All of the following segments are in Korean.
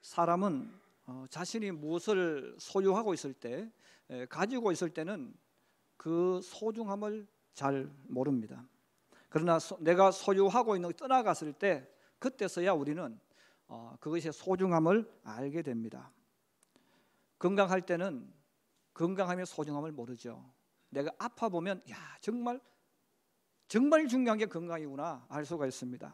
사람은 자신이 무엇을 소유하고 있을 때, 가지고 있을 때는 그 소중함을 잘 모릅니다. 그러나 내가 소유하고 있는 걸 떠나갔을 때 그때서야 우리는 그것의 소중함을 알게 됩니다. 건강할 때는 건강함의 소중함을 모르죠. 내가 아파 보면 야, 정말 중요한 게 건강이구나 알 수가 있습니다.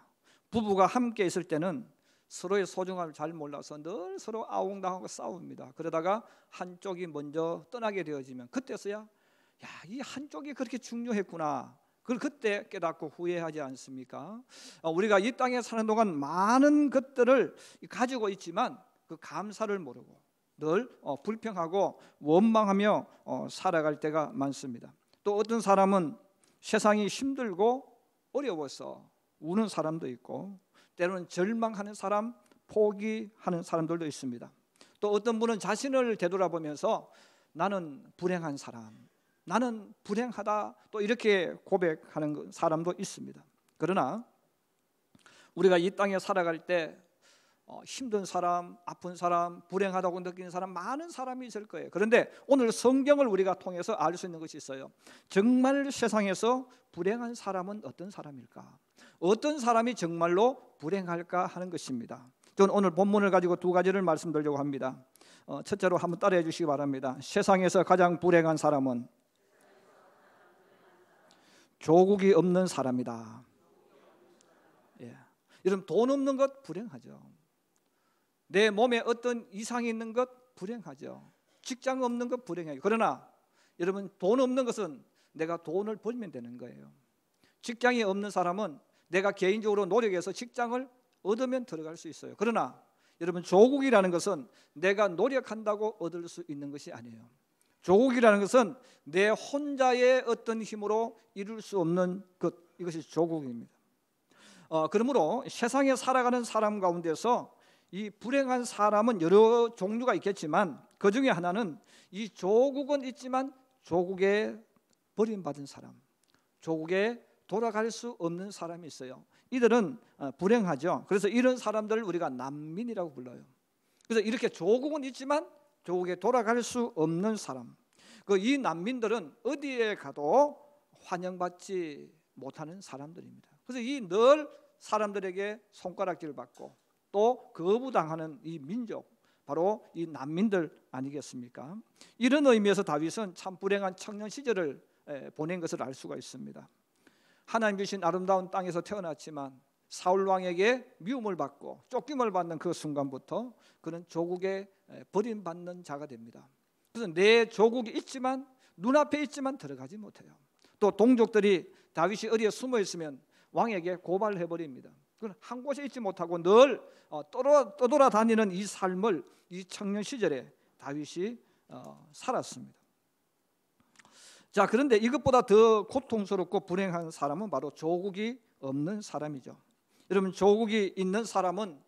부부가 함께 있을 때는 서로의 소중함을 잘 몰라서 늘 서로 아웅다하고 싸웁니다. 그러다가 한쪽이 먼저 떠나게 되어지면 그때서야 야, 이 한쪽이 그렇게 중요했구나, 그걸 그때 깨닫고 후회하지 않습니까? 우리가 이 땅에 사는 동안 많은 것들을 가지고 있지만 그 감사를 모르고 늘 불평하고 원망하며 살아갈 때가 많습니다. 또 어떤 사람은 세상이 힘들고 어려워서 우는 사람도 있고, 때로는 절망하는 사람, 포기하는 사람들도 있습니다. 또 어떤 분은 자신을 되돌아보면서 나는 불행한 사람, 나는 불행하다, 또 이렇게 고백하는 사람도 있습니다. 그러나 우리가 이 땅에 살아갈 때 힘든 사람, 아픈 사람, 불행하다고 느끼는 사람, 많은 사람이 있을 거예요. 그런데 오늘 성경을 우리가 통해서 알 수 있는 것이 있어요. 정말 세상에서 불행한 사람은 어떤 사람일까? 어떤 사람이 정말로 불행할까 하는 것입니다. 저는 오늘 본문을 가지고 두 가지를 말씀드리려고 합니다. 첫째로 한번 따라해 주시기 바랍니다. 세상에서 가장 불행한 사람은 조국이 없는 사람이다. 예. 여러분, 돈 없는 것 불행하죠. 내 몸에 어떤 이상이 있는 것 불행하죠. 직장 없는 것 불행해요. 그러나 여러분, 돈 없는 것은 내가 돈을 벌면 되는 거예요. 직장이 없는 사람은 내가 개인적으로 노력해서 직장을 얻으면 들어갈 수 있어요. 그러나 여러분, 조국이라는 것은 내가 노력한다고 얻을 수 있는 것이 아니에요. 조국이라는 것은 내 혼자의 어떤 힘으로 이룰 수 없는 것, 이것이 조국입니다. 그러므로 세상에 살아가는 사람 가운데서 이 불행한 사람은 여러 종류가 있겠지만 그 중에 하나는 이 조국은 있지만 조국에 버림받은 사람, 조국에 돌아갈 수 없는 사람이 있어요. 이들은 불행하죠. 그래서 이런 사람들을 우리가 난민이라고 불러요. 그래서 이렇게 조국은 있지만 조국에 돌아갈 수 없는 사람, 이 난민들은 어디에 가도 환영받지 못하는 사람들입니다. 그래서 이 늘 사람들에게 손가락질 받고 또 거부당하는 이 민족, 바로 이 난민들 아니겠습니까? 이런 의미에서 다윗은 참 불행한 청년 시절을 보낸 것을 알 수가 있습니다. 하나님 주신 아름다운 땅에서 태어났지만 사울 왕에게 미움을 받고 쫓김을 받는 그 순간부터 그는 조국에 버림받는 자가 됩니다. 그래서 내 조국이 있지만, 눈앞에 있지만 들어가지 못해요. 또 동족들이 다윗이 어디에 숨어 있으면 왕에게 고발을 해버립니다. 그건 한 곳에 있지 못하고 늘 떠돌아다니는 이 삶을 이 청년 시절에 다윗이 살았습니다. 자, 그런데 이것보다 더 고통스럽고 불행한 사람은 바로 조국이 없는 사람이죠. 여러분, 조국이 있는 사람은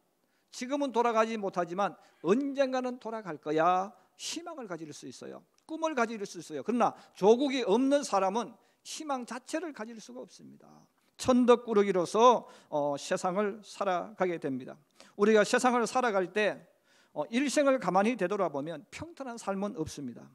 지금은 돌아가지 못하지만 언젠가는 돌아갈 거야 희망을 가질 수 있어요. 꿈을 가질 수 있어요. 그러나 조국이 없는 사람은 희망 자체를 가질 수가 없습니다. 천덕꾸러기로서 세상을 살아가게 됩니다. 우리가 세상을 살아갈 때 일생을 가만히 되돌아보면 평탄한 삶은 없습니다.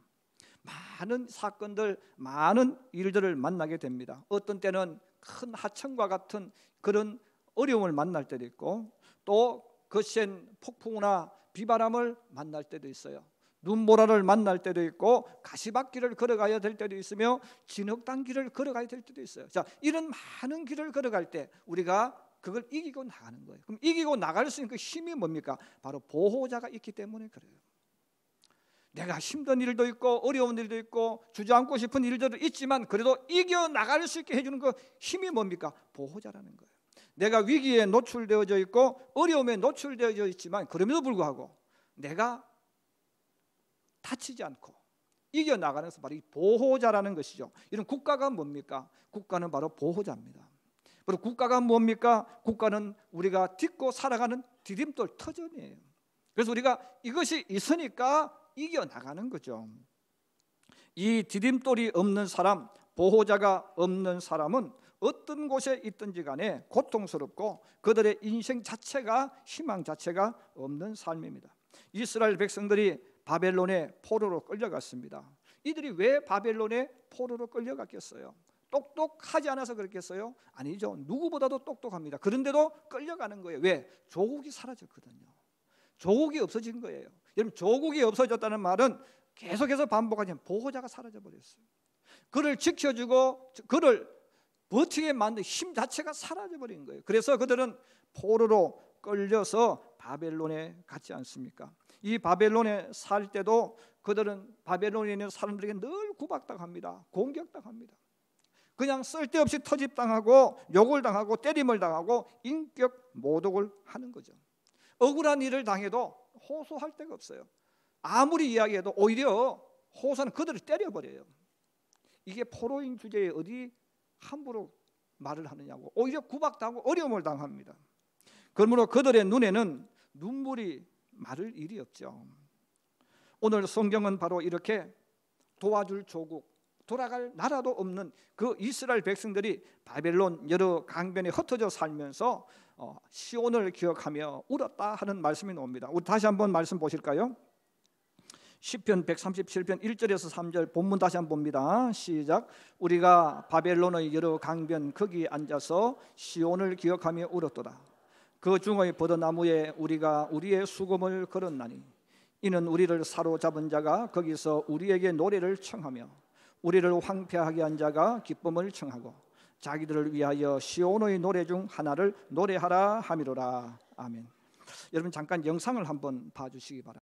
많은 사건들, 많은 일들을 만나게 됩니다. 어떤 때는 큰 하천과 같은 그런 어려움을 만날 때도 있고, 또 거센 폭풍이나 비바람을 만날 때도 있어요. 눈보라를 만날 때도 있고, 가시밭길을 걸어가야 될 때도 있으며 진흙탕 길을 걸어가야 될 때도 있어요. 자, 이런 많은 길을 걸어갈 때 우리가 그걸 이기고 나가는 거예요. 그럼 이기고 나갈 수 있는 그 힘이 뭡니까? 바로 보호자가 있기 때문에 그래요. 내가 힘든 일도 있고 어려운 일도 있고 주저앉고 싶은 일들도 있지만 그래도 이겨 나갈 수 있게 해주는 그 힘이 뭡니까? 보호자라는 거예요. 내가 위기에 노출되어져 있고 어려움에 노출되어져 있지만 그럼에도 불구하고 내가 다치지 않고 이겨 나가는 것은 바로 이 보호자라는 것이죠. 이런 국가가 뭡니까? 국가는 바로 보호자입니다. 그리고 국가가 뭡니까? 국가는 우리가 딛고 살아가는 디딤돌 터전이에요. 그래서 우리가 이것이 있으니까 이겨나가는 거죠. 이 디딤돌이 없는 사람, 보호자가 없는 사람은 어떤 곳에 있든지 간에 고통스럽고 그들의 인생 자체가, 희망 자체가 없는 삶입니다. 이스라엘 백성들이 바벨론의 포로로 끌려갔습니다. 이들이 왜 바벨론의 포로로 끌려갔겠어요? 똑똑하지 않아서 그렇겠어요? 아니죠. 누구보다도 똑똑합니다. 그런데도 끌려가는 거예요. 왜? 조국이 사라졌거든요. 조국이 없어진 거예요. 여러분, 조국이 없어졌다는 말은 계속해서 반복하지만 보호자가 사라져 버렸어요. 그를 지켜주고 그를 버티게 만든 힘 자체가 사라져 버린 거예요. 그래서 그들은 포로로 끌려서 바벨론에 갔지 않습니까? 이 바벨론에 살 때도 그들은 바벨론에 있는 사람들에게 늘 구박당합니다. 공격당합니다. 그냥 쓸데없이 터집당하고 욕을 당하고 때림을 당하고 인격 모독을 하는 거죠. 억울한 일을 당해도 호소할 데가 없어요. 아무리 이야기해도 오히려 호소는 그들을 때려버려요. 이게 포로인 주제에 어디 함부로 말을 하느냐고 오히려 구박당하고 어려움을 당합니다. 그러므로 그들의 눈에는 눈물이 마를 일이 없죠. 오늘 성경은 바로 이렇게 도와줄 조국, 돌아갈 나라도 없는 그 이스라엘 백성들이 바벨론 여러 강변에 흩어져 살면서 시온을 기억하며 울었다 하는 말씀이 나옵니다. 우리 다시 한번 말씀 보실까요? 시편 137편 1절에서 3절 본문 다시 한번 봅니다. 시작. 우리가 바벨론의 여러 강변 거기 앉아서 시온을 기억하며 울었도다. 그 중의 버드나무에 우리가 우리의 수금을 걸었나니 이는 우리를 사로잡은 자가 거기서 우리에게 노래를 청하며 우리를 황폐하게 한 자가 기쁨을 청하고 자기들을 위하여 시온의 노래 중 하나를 노래하라 함이로라. 아멘. 여러분 잠깐 영상을 한번 봐주시기 바랍니다.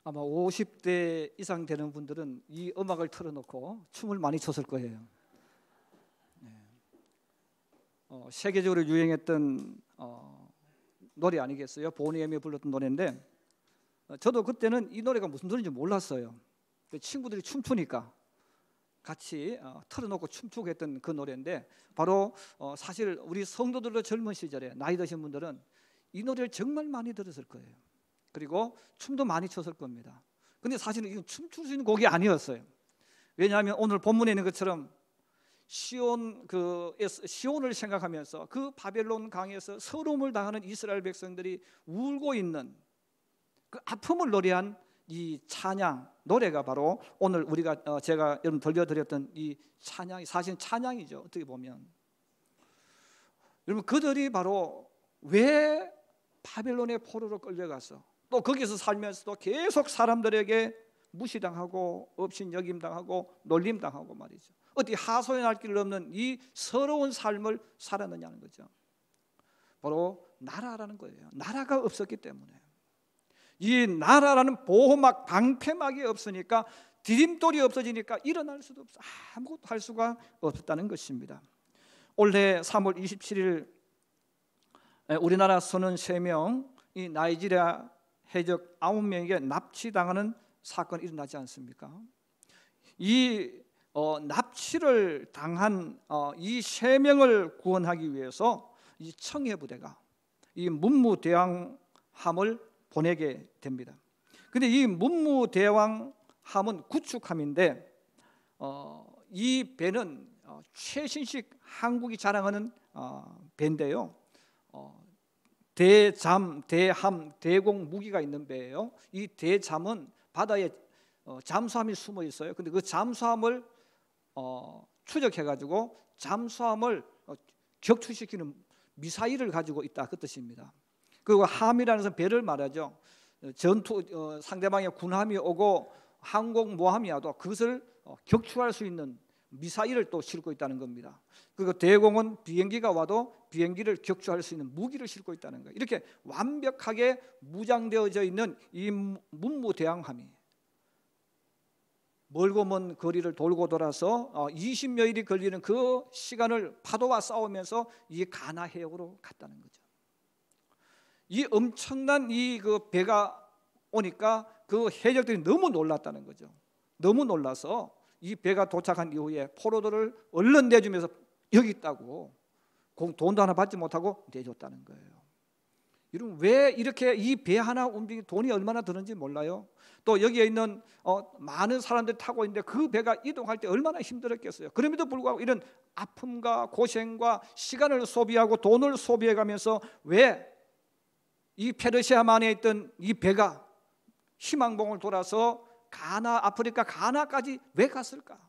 아마 50대 이상 되는 분들은 이 음악을 틀어놓고 춤을 많이 췄을 거예요. 세계적으로 유행했던 노래 아니겠어요? 보니엠이 불렀던 노래인데 저도 그때는 이 노래가 무슨 노래인지 몰랐어요. 친구들이 춤추니까 같이 틀어놓고 춤추고 했던 그 노래인데 바로 사실 우리 성도들도 젊은 시절에 나이 드신 분들은 이 노래를 정말 많이 들었을 거예요. 그리고 춤도 많이 췄을 겁니다. 근데 사실은 이건 춤출 수 있는 곡이 아니었어요. 왜냐하면 오늘 본문에 있는 것처럼 시온을 생각하면서 그 바벨론 강에서 서러움을 당하는 이스라엘 백성들이 울고 있는 그 아픔을 노래한 이 찬양 노래가 바로 오늘 우리가 제가 여러분 들려드렸던 이 찬양이 사실은 찬양이죠. 어떻게 보면 여러분 그들이 바로 왜 바벨론의 포로로 끌려가서 또 거기서 살면서도 계속 사람들에게 무시당하고 업신여김당하고 놀림당하고 말이죠. 어디 하소연할 길 없는 이 서러운 삶을 살았느냐는 거죠. 바로 나라라는 거예요. 나라가 없었기 때문에 이 나라라는 보호막 방패막이 없으니까 디딤돌이 없어지니까 일어날 수도 없어 아무것도 할 수가 없었다는 것입니다. 올해 3월 27일 우리나라 선원 3명 이 나이지리아 해적 9명에게 납치당하는 사건이 일어나지 않습니까? 이 납치를 당한 이 3명을 구원하기 위해서 이 청해부대가 이 문무대왕함을 보내게 됩니다. 근데 이 문무대왕함은 구축함인데 이 배는 최신식 한국이 자랑하는 배인데요. 대잠, 대함, 대공 무기가 있는 배예요. 이 대잠은 바다에 잠수함이 숨어 있어요. 근데 그 잠수함을 추적해가지고 잠수함을 격추시키는 미사일을 가지고 있다 그 뜻입니다. 그리고 함이라는 것은 배를 말하죠. 전투 상대방의 군함이 오고 항공모함이 와도 그것을 격추할 수 있는 미사일을 또 싣고 있다는 겁니다. 그리고 대공은 비행기가 와도 비행기를 격추할 수 있는 무기를 싣고 있다는 거예요. 이렇게 완벽하게 무장되어져 있는 이 문무대왕함이 멀고 먼 거리를 돌고 돌아서 20여일이 걸리는 그 시간을 파도와 싸우면서 이 가나 해역으로 갔다는 거죠. 이 엄청난 그 배가 오니까 그 해적들이 너무 놀랐다는 거죠. 너무 놀라서 이 배가 도착한 이후에 포로들을 얼른 내주면서 여기 있다고 돈도 하나 받지 못하고 내줬다는 거예요. 여러분 왜 이렇게 이 배 하나 움직이 돈이 얼마나 드는지 몰라요? 또 여기에 있는 많은 사람들이 타고 있는데 그 배가 이동할 때 얼마나 힘들었겠어요. 그럼에도 불구하고 이런 아픔과 고생과 시간을 소비하고 돈을 소비해가면서 왜 이 페르시아만에 있던 이 배가 희망봉을 돌아서 아프리카 가나까지 왜 갔을까?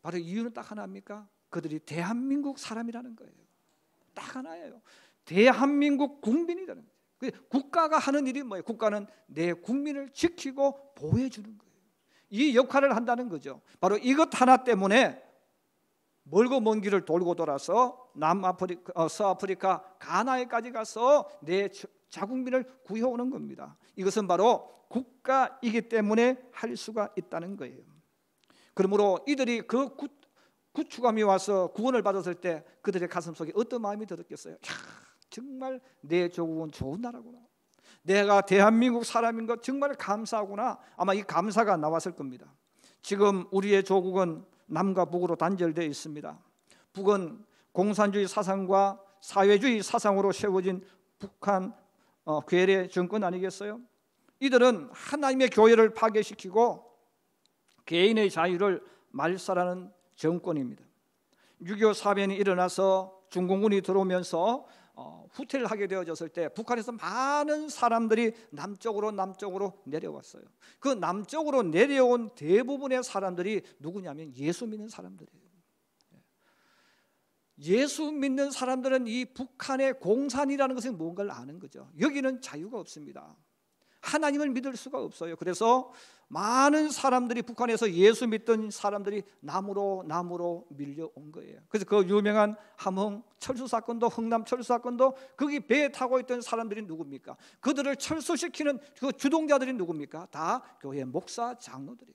바로 이유는 딱 하나입니까? 그들이 대한민국 사람이라는 거예요. 딱 하나예요. 대한민국 국민이라는 거예요. 국가가 하는 일이 뭐예요? 국가는 내 국민을 지키고 보호해 주는 거예요. 이 역할을 한다는 거죠. 바로 이것 하나 때문에 멀고 먼 길을 돌고 돌아서 서아프리카 가나에까지 가서 내 자국민을 구해오는 겁니다. 이것은 바로 국가이기 때문에 할 수가 있다는 거예요. 그러므로 이들이 그 구축함이 와서 구원을 받았을 때 그들의 가슴속에 어떤 마음이 들었겠어요? 정말 내 조국은 좋은 나라구나, 내가 대한민국 사람인 것 정말 감사하구나. 아마 이 감사가 나왔을 겁니다. 지금 우리의 조국은 남과 북으로 단절되어 있습니다. 북은 공산주의 사상과 사회주의 사상으로 세워진 북한 괴뢰 정권 아니겠어요? 이들은 하나님의 교회를 파괴시키고 개인의 자유를 말살하는 정권입니다. 6.25 사변이 일어나서 중공군이 들어오면서 후퇴를 하게 되어졌을 때 북한에서 많은 사람들이 남쪽으로 내려왔어요. 그 남쪽으로 내려온 대부분의 사람들이 누구냐면 예수 믿는 사람들이에요. 예수 믿는 사람들은 이 북한의 공산이라는 것은 뭔가를 아는 거죠. 여기는 자유가 없습니다. 하나님을 믿을 수가 없어요. 그래서 많은 사람들이 북한에서 예수 믿던 사람들이 남으로 밀려온 거예요. 그래서 그 유명한 함흥 철수 사건도, 흥남 철수 사건도 거기 배에 타고 있던 사람들이 누굽니까? 그들을 철수시키는 그 주동자들이 누굽니까? 다 교회 목사, 장로들이.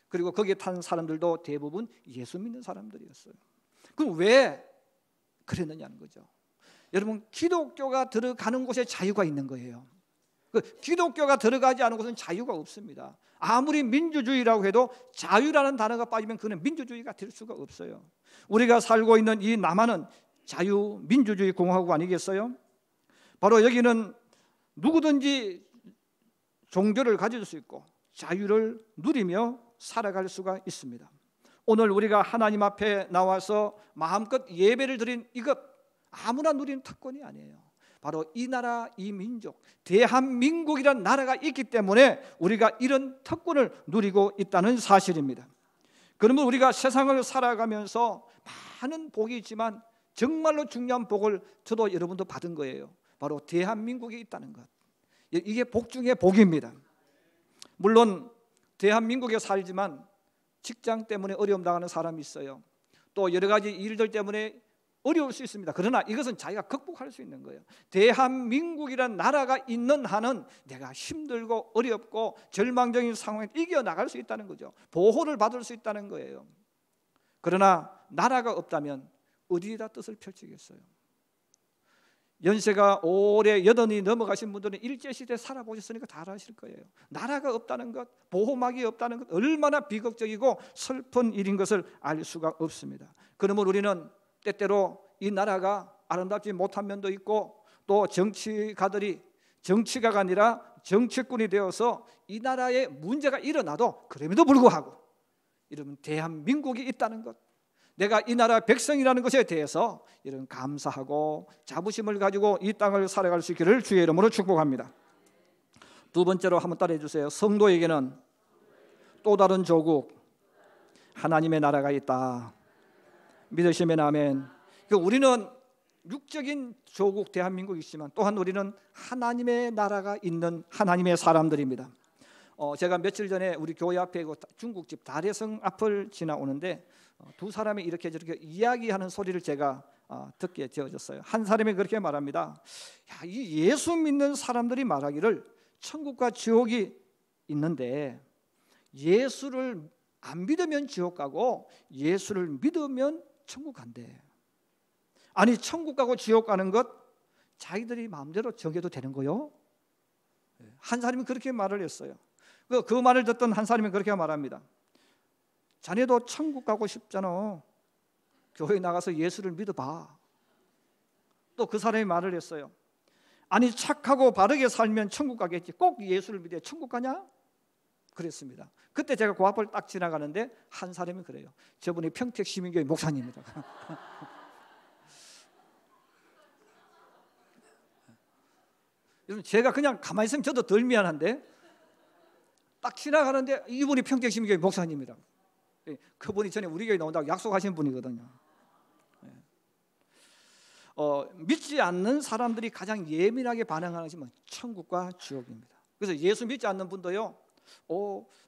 그리고 거기에 탄 사람들도 대부분 예수 믿는 사람들이었어요. 그럼 왜 그랬느냐는 거죠. 여러분, 기독교가 들어가는 곳에 자유가 있는 거예요. 기독교가 들어가지 않은 곳은 자유가 없습니다. 아무리 민주주의라고 해도 자유라는 단어가 빠지면 그는 민주주의가 될 수가 없어요. 우리가 살고 있는 이 남한은 자유민주주의 공화국 아니겠어요? 바로 여기는 누구든지 종교를 가질 수 있고 자유를 누리며 살아갈 수가 있습니다. 오늘 우리가 하나님 앞에 나와서 마음껏 예배를 드린 이것 아무나 누리는 특권이 아니에요. 바로 이 나라, 이 민족, 대한민국이란 나라가 있기 때문에 우리가 이런 특권을 누리고 있다는 사실입니다. 그러면 우리가 세상을 살아가면서 많은 복이 있지만 정말로 중요한 복을 저도 여러분도 받은 거예요. 바로 대한민국에 있다는 것. 이게 복 중에 복입니다. 물론 대한민국에 살지만 직장 때문에 어려움 당하는 사람이 있어요. 또 여러 가지 일들 때문에 어려울 수 있습니다. 그러나 이것은 자기가 극복할 수 있는 거예요. 대한민국이란 나라가 있는 한은 내가 힘들고 어렵고 절망적인 상황에 이겨나갈 수 있다는 거죠. 보호를 받을 수 있다는 거예요. 그러나 나라가 없다면 어디에다 뜻을 펼치겠어요? 연세가 오래 80이 넘어가신 분들은 일제시대 살아보셨으니까 다 아실 거예요. 나라가 없다는 것, 보호막이 없다는 것 얼마나 비극적이고 슬픈 일인 것을 알 수가 없습니다. 그러면 우리는 때때로 이 나라가 아름답지 못한 면도 있고 또 정치가들이 정치가가 아니라 정치꾼이 되어서 이 나라에 문제가 일어나도 그럼에도 불구하고 이러면 대한민국이 있다는 것, 내가 이 나라 백성이라는 것에 대해서 이런 감사하고 자부심을 가지고 이 땅을 살아갈 수 있기를 주의 이름으로 축복합니다. 두 번째로 한번 따라해 주세요. 성도에게는 또 다른 조국, 하나님의 나라가 있다. 믿으시면 아멘. 우리는 육적인 조국 대한민국이지만 또한 우리는 하나님의 나라가 있는 하나님의 사람들입니다. 제가 며칠 전에 우리 교회 앞에 중국집 다래성 앞을 지나오는데 두 사람이 이렇게 저렇게 이야기하는 소리를 제가 듣게 되어졌어요. 한 사람이 그렇게 말합니다. 이 예수 믿는 사람들이 말하기를 천국과 지옥이 있는데 예수를 안 믿으면 지옥 가고 예수를 믿으면 천국 간대. 아니, 천국 가고 지옥 가는 것 자기들이 마음대로 정해도 되는 거요? 한 사람이 그렇게 말을 했어요. 그 말을 듣던 한 사람이 그렇게 말합니다. 자네도 천국 가고 싶잖아. 교회 나가서 예수를 믿어봐. 또 그 사람이 말을 했어요. 아니, 착하고 바르게 살면 천국 가겠지. 꼭 예수를 믿어야 천국 가냐? 그랬습니다. 그때 제가 그 앞을 딱 지나가는데 한 사람이 그래요. 저분이 평택시민교회 목사님입니다. 여러분 제가 그냥 가만히 있으면 저도 덜 미안한데 딱 지나가는데 이분이 평택심교회 목사님이라. 그분이 전에 우리 교회 나온다고 약속하신 분이거든요. 믿지 않는 사람들이 가장 예민하게 반응하는 것이 천국과 지옥입니다. 그래서 예수 믿지 않는 분도요,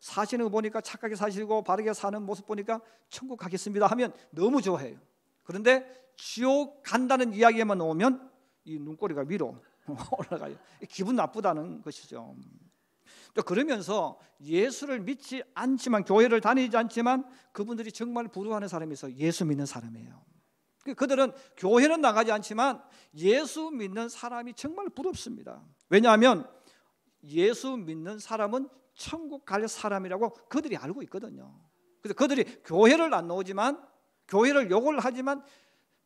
사시는 거 보니까 착하게 사시고 바르게 사는 모습 보니까 천국 가겠습니다 하면 너무 좋아해요. 그런데 지옥 간다는 이야기만 나오면 이 눈꼬리가 위로 올라가요. 기분 나쁘다는 것이죠. 또 그러면서 예수를 믿지 않지만, 교회를 다니지 않지만 그분들이 정말 부러워하는 사람이 있어요. 예수 믿는 사람이에요. 그들은 교회는 나가지 않지만 예수 믿는 사람이 정말 부럽습니다. 왜냐하면 예수 믿는 사람은 천국 갈 사람이라고 그들이 알고 있거든요. 그래서 그들이 교회를 안 나오지만, 교회를 욕을 하지만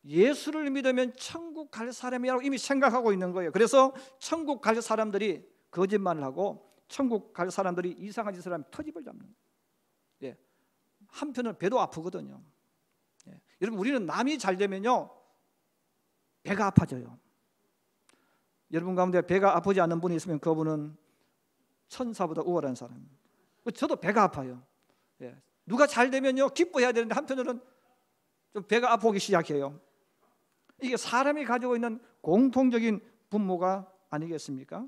예수를 믿으면 천국 갈 사람이라고 이미 생각하고 있는 거예요. 그래서 천국 갈 사람들이 거짓말을 하고 천국 갈 사람들이 이상한 짓을 하면 터집을 잡는 거예요. 한편은 배도 아프거든요. 여러분, 우리는 남이 잘 되면요 배가 아파져요. 여러분 가운데 배가 아프지 않는 분이 있으면 그분은 천사보다 우월한 사람입니다. 저도 배가 아파요. 누가 잘 되면요 기뻐해야 되는데 한편으로는 좀 배가 아프기 시작해요. 이게 사람이 가지고 있는 공통적인 분모가 아니겠습니까?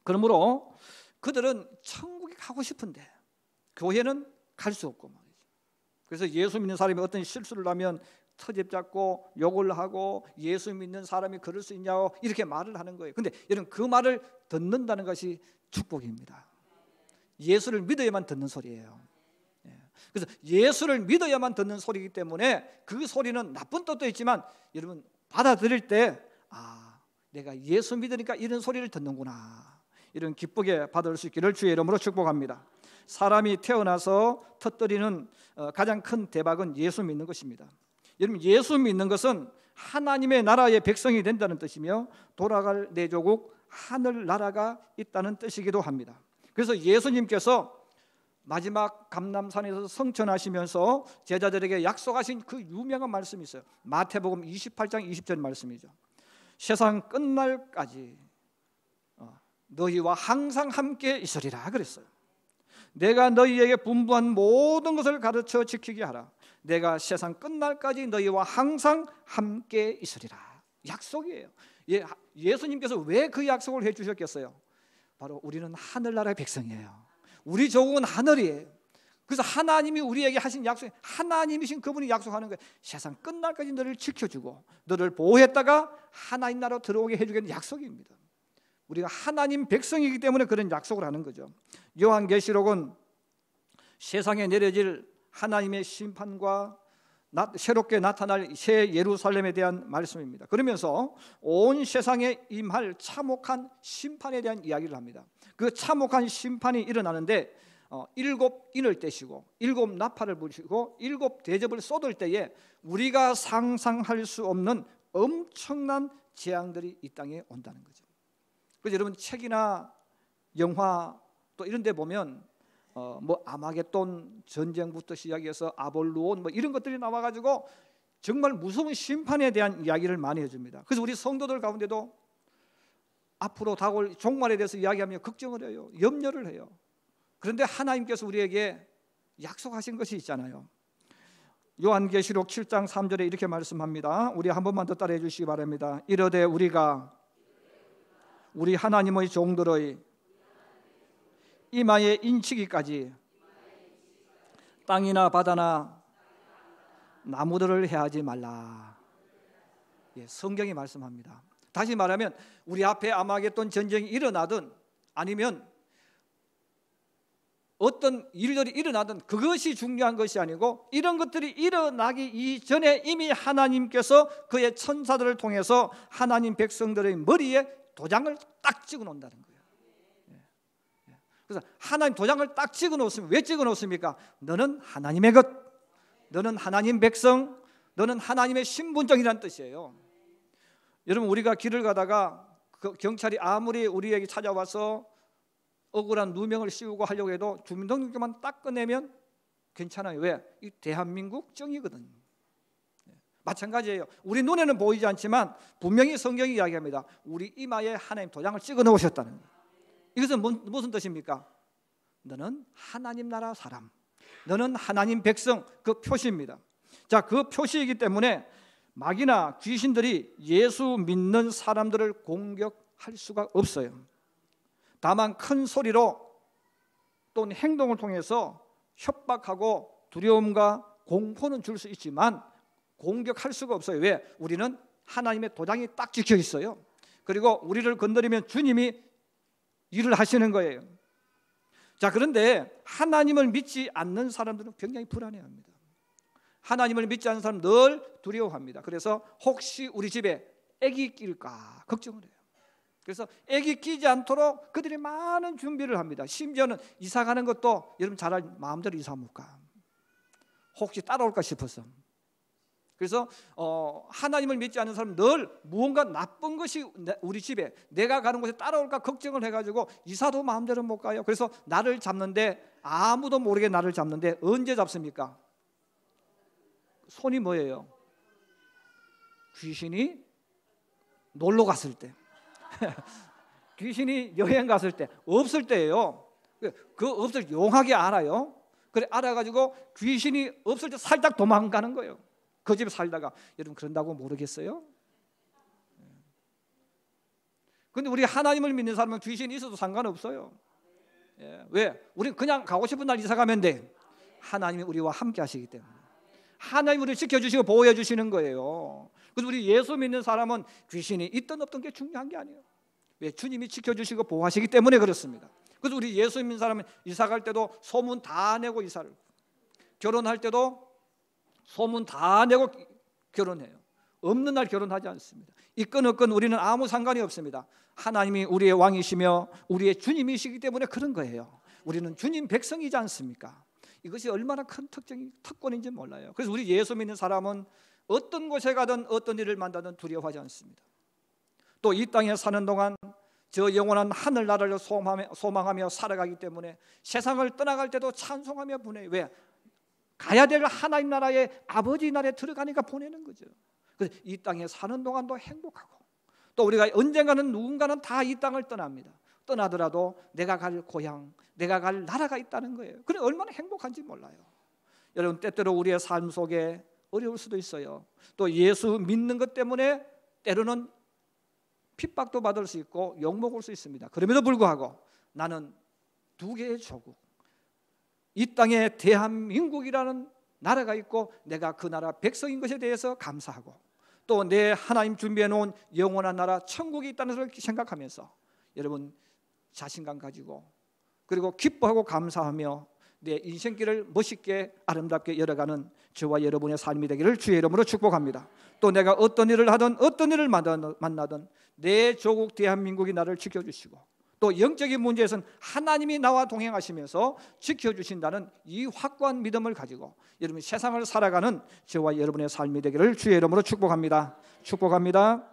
그러므로 그들은 천국에 가고 싶은데 교회는 갈 수 없고 말이죠. 그래서 예수 믿는 사람이 어떤 실수를 하면 터집 잡고 욕을 하고, 예수 믿는 사람이 그럴 수 있냐고 이렇게 말을 하는 거예요. 근데 여러분, 그 말을 듣는다는 것이 축복입니다. 예수를 믿어야만 듣는 소리예요. 그래서 예수를 믿어야만 듣는 소리이기 때문에 그 소리는 나쁜 뜻도 있지만 여러분 받아들일 때 내가 예수 믿으니까 이런 소리를 듣는구나, 이런 기쁘게 받을 수 있기를 주의 이름으로 축복합니다. 사람이 태어나서 터뜨리는 가장 큰 대박은 예수 믿는 것입니다. 여러분, 예수 믿는 것은 하나님의 나라의 백성이 된다는 뜻이며 돌아갈 내 조국 하늘나라가 있다는 뜻이기도 합니다. 그래서 예수님께서 마지막 감람산에서 성천하시면서 제자들에게 약속하신 그 유명한 말씀이 있어요. 마태복음 28장 20절 말씀이죠. 세상 끝날까지 너희와 항상 함께 있으리라 그랬어요. 내가 너희에게 분부한 모든 것을 가르쳐 지키게 하라. 내가 세상 끝날까지 너희와 항상 함께 있으리라. 약속이에요. 예수님께서 왜 그 약속을 해주셨겠어요? 바로 우리는 하늘나라의 백성이에요. 우리 조국은 하늘이에요. 그래서 하나님이 우리에게 하신 약속, 하나님이신 그분이 약속하는 거예요. 세상 끝날까지 너를 지켜주고 너를 보호했다가 하나님 나라로 들어오게 해주겠는 약속입니다. 우리가 하나님 백성이기 때문에 그런 약속을 하는 거죠. 요한계시록은 세상에 내려질 하나님의 심판과 새롭게 나타날 새 예루살렘에 대한 말씀입니다. 그러면서 온 세상에 임할 참혹한 심판에 대한 이야기를 합니다. 그 참혹한 심판이 일어나는데 7 인을 떼시고 7 나팔을 부시고 7 대접을 쏟을 때에 우리가 상상할 수 없는 엄청난 재앙들이 이 땅에 온다는 거죠. 그래서 여러분, 책이나 영화 또 이런 데 보면 아마겟돈 전쟁부터 시작해서 아볼루온 이런 것들이 나와가지고 정말 무서운 심판에 대한 이야기를 많이 해줍니다. 그래서 우리 성도들 가운데도 앞으로 다가올 종말에 대해서 이야기하면 걱정을 해요. 염려를 해요. 그런데 하나님께서 우리에게 약속하신 것이 있잖아요. 요한계시록 7장 3절에 이렇게 말씀합니다. 우리 한 번만 더 따라해 주시기 바랍니다. 이르되 우리가 우리 하나님의 종들의 이마에 인치기까지 땅이나 바다나 나무들을 해하지 말라. 성경이 말씀합니다. 다시 말하면 우리 앞에 아마겟돈 전쟁이 일어나든 아니면 어떤 일들이 일어나든 그것이 중요한 것이 아니고, 이런 것들이 일어나기 이전에 이미 하나님께서 그의 천사들을 통해서 하나님 백성들의 머리에 도장을 딱 찍어 놓는다는 거예요. 그래서 하나님 도장을 딱 찍어 놓습니다. 왜 찍어 놓습니까? 너는 하나님의 것, 너는 하나님 백성, 너는 하나님의 신분증이라는 뜻이에요. 여러분, 우리가 길을 가다가 경찰이 아무리 우리에게 찾아와서 억울한 누명을 씌우고 하려고 해도 주민등록증만 딱 꺼내면 괜찮아요. 왜? 이 대한민국 정이거든요. 마찬가지예요. 우리 눈에는 보이지 않지만 분명히 성경이 이야기합니다. 우리 이마에 하나님 도장을 찍어 놓으셨다는 거예요. 이것은 무슨 뜻입니까? 너는 하나님 나라 사람, 너는 하나님 백성, 그 표시입니다. 자, 그 표시이기 때문에 마귀나 귀신들이 예수 믿는 사람들을 공격할 수가 없어요. 다만 큰 소리로 또는 행동을 통해서 협박하고 두려움과 공포는 줄 수 있지만 공격할 수가 없어요. 왜? 우리는 하나님의 도장이 딱 찍혀 있어요. 그리고 우리를 건드리면 주님이 일을 하시는 거예요. 자, 그런데 하나님을 믿지 않는 사람들은 굉장히 불안해합니다. 하나님을 믿지 않는 사람은 늘 두려워합니다. 그래서 혹시 우리 집에 애기 낄까 걱정을 해요. 그래서 애기 끼지 않도록 그들이 많은 준비를 합니다. 심지어는 이사 가는 것도 여러분 잘 알죠? 마음대로 이사 못 가. 혹시 따라올까 싶어서. 그래서 하나님을 믿지 않는 사람은 늘 무언가 나쁜 것이 우리 집에 내가 가는 곳에 따라올까 걱정을 해가지고 이사도 마음대로 못 가요. 그래서 나를 잡는데 아무도 모르게 나를 잡는데 언제 잡습니까? 손이 뭐예요? 귀신이 놀러 갔을 때 귀신이 여행 갔을 때 없을 때예요. 그 없을 때 용하게 알아요. 그래 알아가지고 귀신이 없을 때 살짝 도망가는 거예요. 그 집에 살다가. 여러분 그런다고 모르겠어요? 근데 우리 하나님을 믿는 사람은 귀신이 있어도 상관없어요. 왜? 우리는 그냥 가고 싶은 날 이사 가면 돼. 하나님이 우리와 함께 하시기 때문에. 하나님이 우리를 지켜주시고 보호해 주시는 거예요. 그래서 우리 예수 믿는 사람은 귀신이 있든 없든 게 중요한 게 아니에요. 왜? 주님이 지켜주시고 보호하시기 때문에 그렇습니다. 그래서 우리 예수 믿는 사람은 이사 갈 때도 소문 다 내고 이사를, 결혼할 때도 소문 다 내고 결혼해요. 없는 날 결혼하지 않습니다. 있건 없건 우리는 아무 상관이 없습니다. 하나님이 우리의 왕이시며 우리의 주님이시기 때문에 그런 거예요. 우리는 주님 백성이지 않습니까? 이것이 얼마나 큰 특권인지 몰라요. 그래서 우리 예수 믿는 사람은 어떤 곳에 가든 어떤 일을 만나든 두려워하지 않습니다. 또 이 땅에 사는 동안 저 영원한 하늘나라를 소망하며 살아가기 때문에 세상을 떠나갈 때도 찬송하며 보내요. 왜? 가야 될 하나님 나라의 아버지 나라에 들어가니까 보내는 거죠. 그래서 이 땅에 사는 동안도 행복하고, 또 우리가 언젠가는 누군가는 다 이 땅을 떠납니다. 떠나더라도 내가 갈 고향, 내가 갈 나라가 있다는 거예요. 그래 얼마나 행복한지 몰라요. 여러분 때때로 우리의 삶 속에 어려울 수도 있어요. 또 예수 믿는 것 때문에 때로는 핍박도 받을 수 있고 욕먹을 수 있습니다. 그럼에도 불구하고 나는 두 개의 조국, 이 땅에 대한민국이라는 나라가 있고 내가 그 나라 백성인 것에 대해서 감사하고, 또 내 하나님 준비해 놓은 영원한 나라 천국이 있다는 것을 생각하면서 여러분 자신감 가지고 그리고 기뻐하고 감사하며 내 인생길을 멋있게 아름답게 열어가는 저와 여러분의 삶이 되기를 주의 이름으로 축복합니다. 또 내가 어떤 일을 하든 어떤 일을 만나든 내 조국 대한민국이 나를 지켜주시고, 또 영적인 문제에서는 하나님이 나와 동행하시면서 지켜주신다는 이 확고한 믿음을 가지고 여러분 세상을 살아가는 저와 여러분의 삶이 되기를 주의 이름으로 축복합니다. 축복합니다.